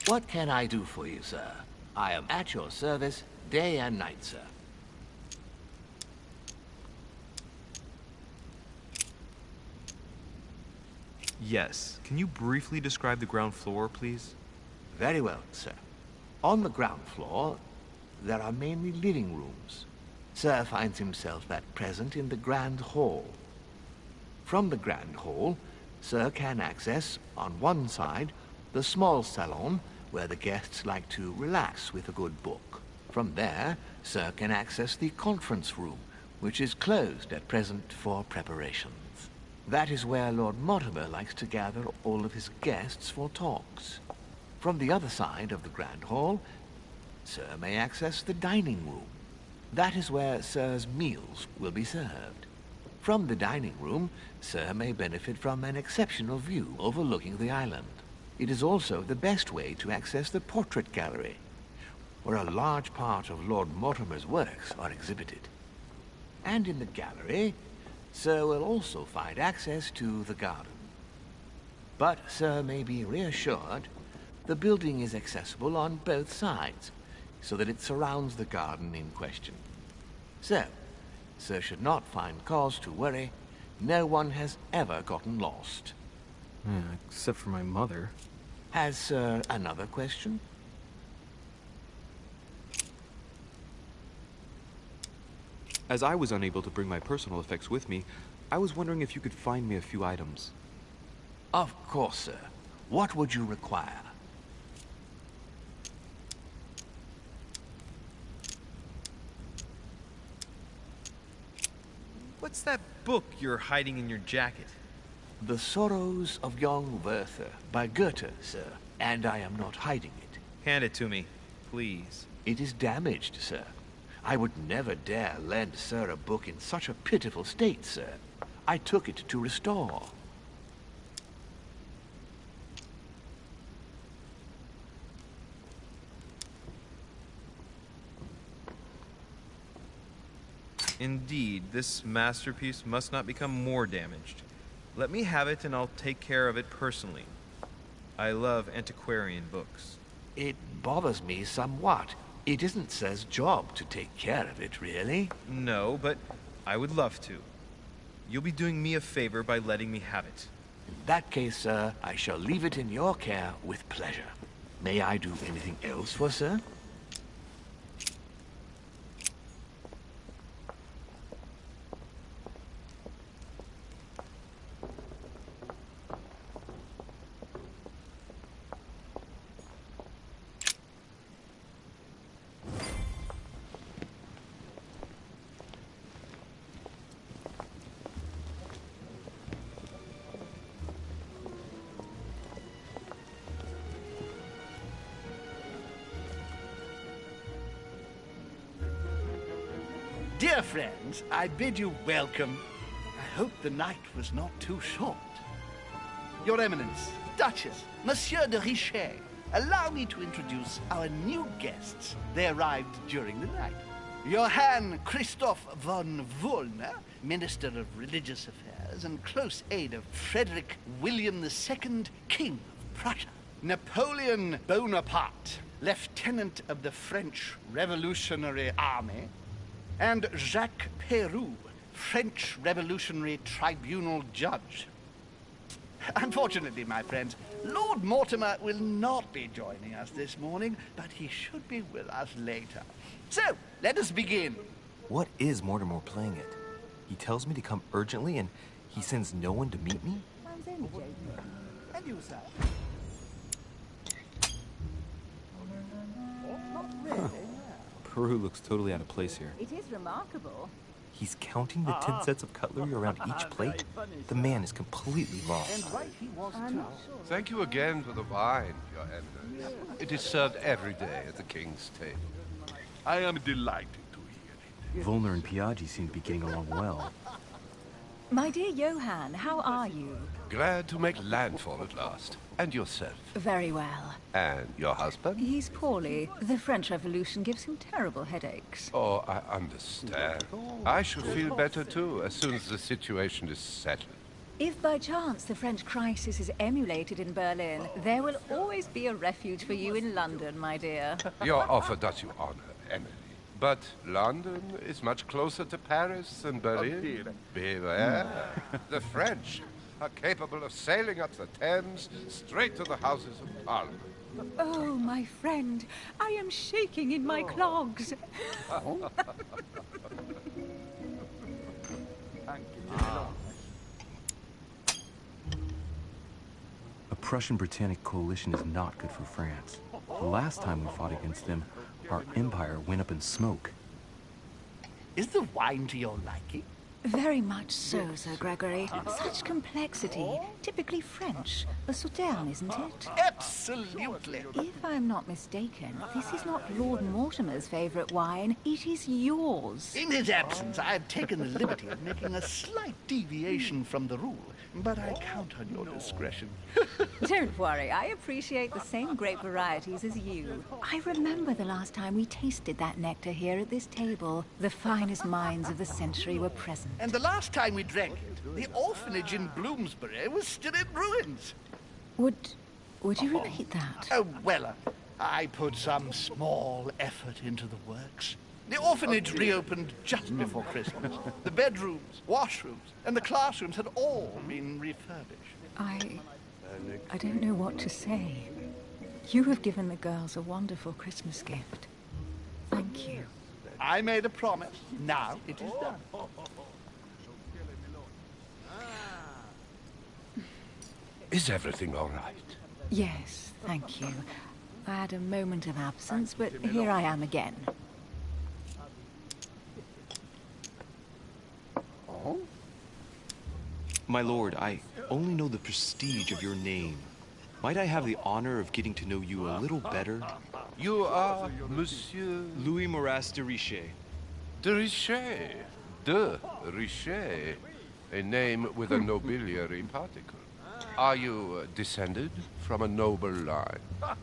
What can I do for you, sir? I am at your service, day and night, sir. Yes. Can you briefly describe the ground floor, please? Very well, sir. On the ground floor, there are mainly living rooms. Sir finds himself at present in the Grand Hall. From the Grand Hall, Sir can access, on one side, the small salon, where the guests like to relax with a good book. From there, Sir can access the conference room, which is closed at present for preparations. That is where Lord Mortimer likes to gather all of his guests for talks. From the other side of the Grand Hall, Sir may access the dining room. That is where Sir's meals will be served. From the dining room, Sir may benefit from an exceptional view overlooking the island. It is also the best way to access the portrait gallery, where a large part of Lord Mortimer's works are exhibited. And in the gallery, Sir will also find access to the garden. But Sir may be reassured the building is accessible on both sides, so that it surrounds the garden in question. So, Sir should not find cause to worry. No one has ever gotten lost. Yeah, except for my mother. Has Sir another question? As I was unable to bring my personal effects with me, I was wondering if you could find me a few items. Of course, sir. What would you require? What's that book you're hiding in your jacket? The Sorrows of Young Werther by Goethe, sir. And I am not hiding it. Hand it to me, please. It is damaged, sir. I would never dare lend Sir a book in such a pitiful state, sir. I took it to restore. Indeed, this masterpiece must not become more damaged. Let me have it and I'll take care of it personally. I love antiquarian books. It bothers me somewhat. It isn't Sir's job to take care of it, really. No, but I would love to. You'll be doing me a favor by letting me have it. In that case, sir, I shall leave it in your care with pleasure. May I do anything else for Sir? Dear friends, I bid you welcome. I hope the night was not too short. Your Eminence, Duchess, Monsieur de Richet, allow me to introduce our new guests. They arrived during the night. Johann Christoph von Wollner, Minister of Religious Affairs and close aide of Frederick William II, King of Prussia. Napoleon Bonaparte, Lieutenant of the French Revolutionary Army. And Jacques Peroux, French Revolutionary Tribunal Judge. Unfortunately, my friends, Lord Mortimer will not be joining us this morning, but he should be with us later. So, let us begin. What is Mortimer playing at? He tells me to come urgently and he sends no one to meet me? And you, sir? Huh. Peru looks totally out of place here. It is remarkable. He's counting the 10 sets of cutlery around each plate? The man is completely lost. Thank you again for the wine, Your Eminence. It is served every day at the King's table. I am delighted to hear it. Volner and Piaggi seem to be getting along well. My dear Johann, how are you? Glad to make landfall at last. And yourself? Very well. And your husband? He's poorly. The French Revolution gives him terrible headaches. Oh, I understand. I should feel better too, as soon as the situation is settled. If by chance the French crisis is emulated in Berlin, there will always be a refuge for you in London, my dear. Your offer does you honor, Emily. But London is much closer to Paris than Berlin. Beware. The French are capable of sailing up the Thames straight to the Houses of Parliament. Oh, my friend, I am shaking in my clogs. A Prussian-Britannic coalition is not good for France. The last time we fought against them, our empire went up in smoke. Is the wine to your liking? Very much so, Sir Gregory. Such complexity. Typically French. A Sauterne, isn't it? Absolutely. If I'm not mistaken, this is not Lord Mortimer's favourite wine. It is yours. In his absence, I have taken the liberty of making a slight deviation from the rule, but I count on your discretion. Don't worry, I appreciate the same grape varieties as you. I remember the last time we tasted that nectar here at this table. The finest minds of the century were present. And the last time we drank it, the orphanage in Bloomsbury was still in ruins. Would you repeat that? Oh, well, I put some small effort into the works. The orphanage reopened just before Christmas. The bedrooms, washrooms, and the classrooms had all been refurbished. I don't know what to say. You have given the girls a wonderful Christmas gift. Thank you. I made a promise. Now it is done. Is everything all right? Yes, thank you. I had a moment of absence, but here I am again. My lord, I only know the prestige of your name. Might I have the honor of getting to know you a little better? You are Monsieur Louis Moras de Richet. de Richet. De Richet. A name with a nobiliary particle. Are you descended from a noble line? Not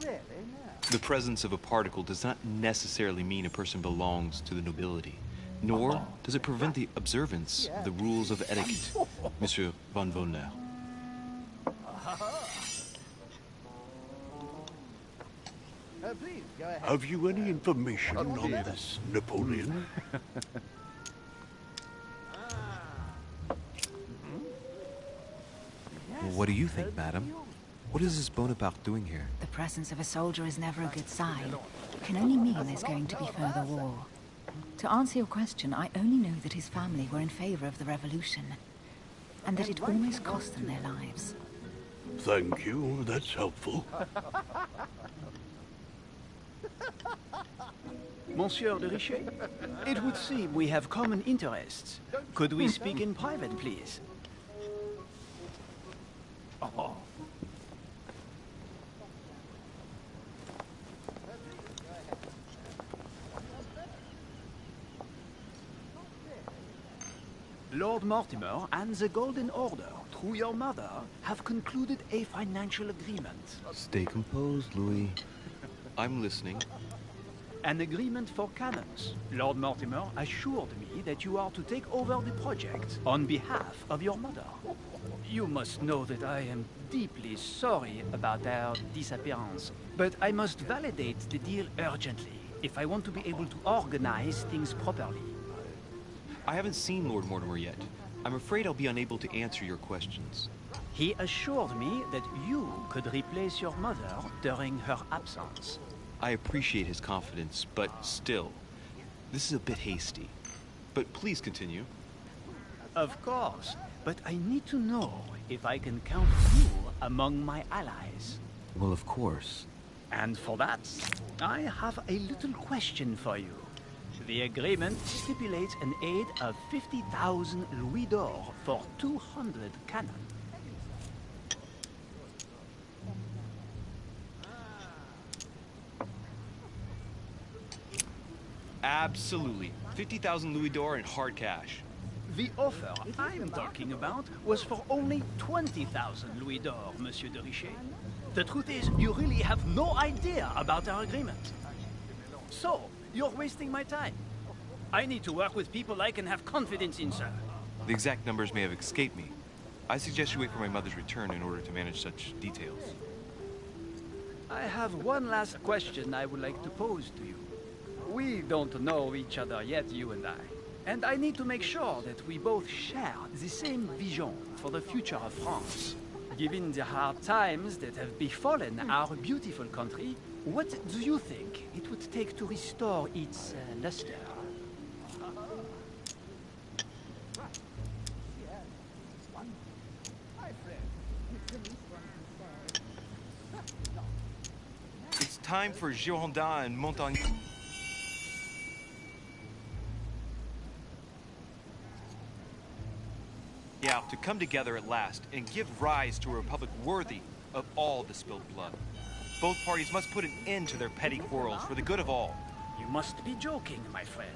really, no. The presence of a particle does not necessarily mean a person belongs to the nobility, nor does it prevent the observance of the rules of etiquette, Monsieur von Volner. Please, go ahead. Have you any information on this, Napoleon? What do you think, madam? What is this Bonaparte doing here? The presence of a soldier is never a good sign. It can only mean there's going to be further war. To answer your question, I only know that his family were in favor of the revolution, and that it almost cost them their lives. Thank you, that's helpful. Monsieur de Richet, it would seem we have common interests. Could we speak in private, please? Lord Mortimer and the Golden Order, through your mother, have concluded a financial agreement. Stay composed, Louis. I'm listening. An agreement for cannons. Lord Mortimer assured me that you are to take over the project on behalf of your mother. You must know that I am deeply sorry about their disappearance, but I must validate the deal urgently if I want to be able to organize things properly. I haven't seen Lord Mortimer yet. I'm afraid I'll be unable to answer your questions. He assured me that you could replace your mother during her absence. I appreciate his confidence, but still, this is a bit hasty. But please continue. Of course, but I need to know if I can count you among my allies. Well, of course. And for that, I have a little question for you. The agreement stipulates an aid of 50,000 louis d'or for 200 cannon. Absolutely. 50,000 louis d'or in hard cash. The offer I'm talking about was for only 20,000 louis d'or, Monsieur de Richet. The truth is, you really have no idea about our agreement. So, you're wasting my time. I need to work with people I can have confidence in, sir. The exact numbers may have escaped me. I suggest you wait for my mother's return in order to manage such details. I have one last question I would like to pose to you. We don't know each other yet, you and I. And I need to make sure that we both share the same vision for the future of France. Given the hard times that have befallen our beautiful country, what do you think it would take to restore its luster? It's time for Girondin and Montagny. Yeah, to come together at last and give rise to a republic worthy of all the spilled blood. Both parties must put an end to their petty quarrels for the good of all. You must be joking, my friend.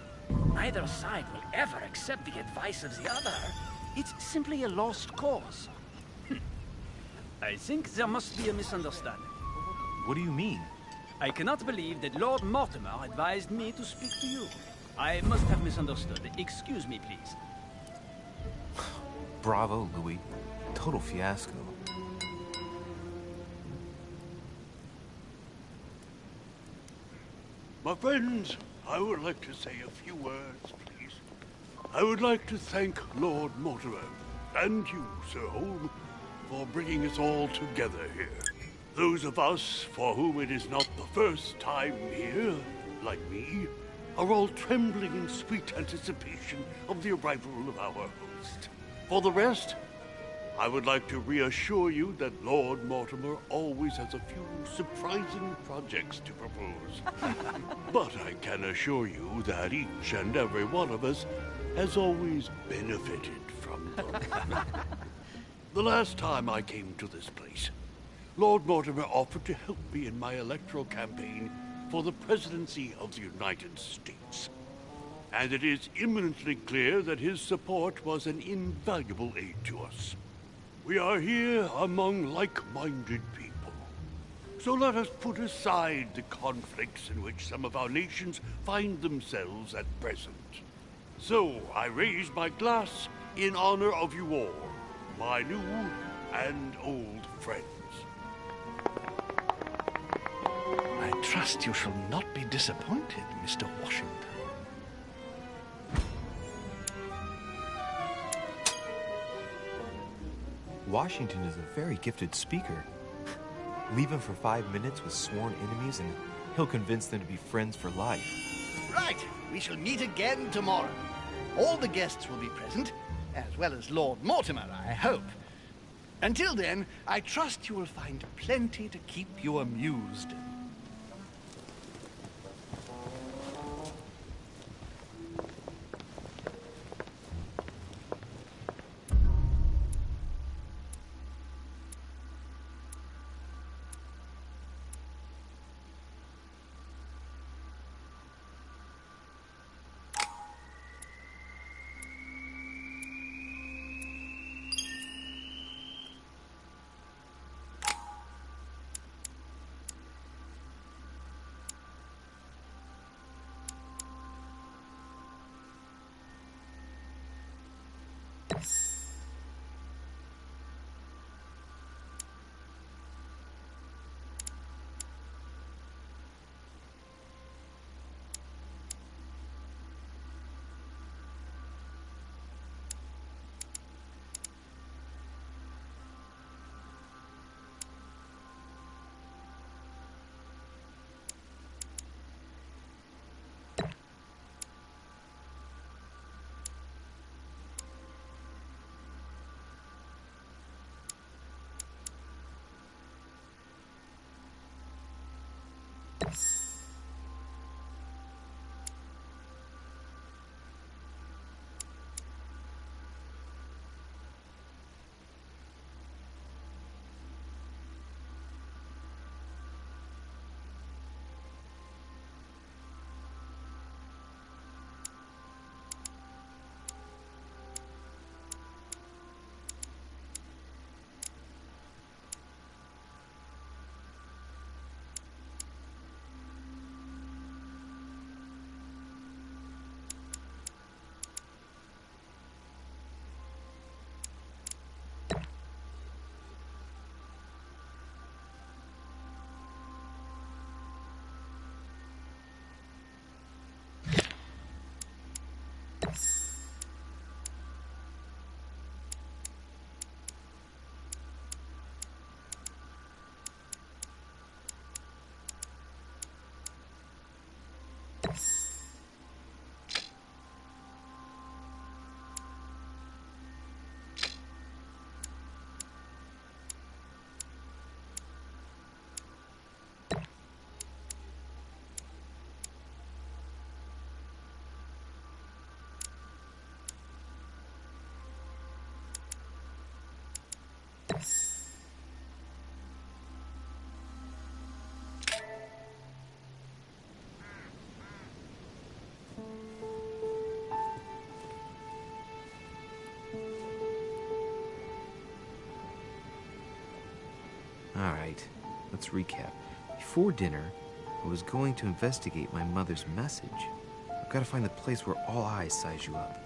Neither side will ever accept the advice of the other. It's simply a lost cause. I think there must be a misunderstanding. What do you mean? I cannot believe that Lord Mortimer advised me to speak to you. I must have misunderstood. Excuse me, please. Bravo, Louis. Total fiasco. My friends, I would like to say a few words, please. I would like to thank Lord Mortimer, and you, Sir Holm, for bringing us all together here. Those of us for whom it is not the first time here, like me, are all trembling in sweet anticipation of the arrival of our host. For the rest, I would like to reassure you that Lord Mortimer always has a few surprising projects to propose. But I can assure you that each and every one of us has always benefited from them. The last time I came to this place, Lord Mortimer offered to help me in my electoral campaign for the presidency of the United States. And it is imminently clear that his support was an invaluable aid to us. We are here among like-minded people. So let us put aside the conflicts in which some of our nations find themselves at present. So I raise my glass in honor of you all, my new and old friends. I trust you shall not be disappointed, Mr. Washington. Washington is a very gifted speaker. Leave him for 5 minutes with sworn enemies and he'll convince them to be friends for life. Right, we shall meet again tomorrow. All the guests will be present, as well as Lord Mortimer, I hope. Until then, I trust you will find plenty to keep you amused. Let's recap. Before dinner, I was going to investigate my mother's message. I've got to find the place where all eyes size you up.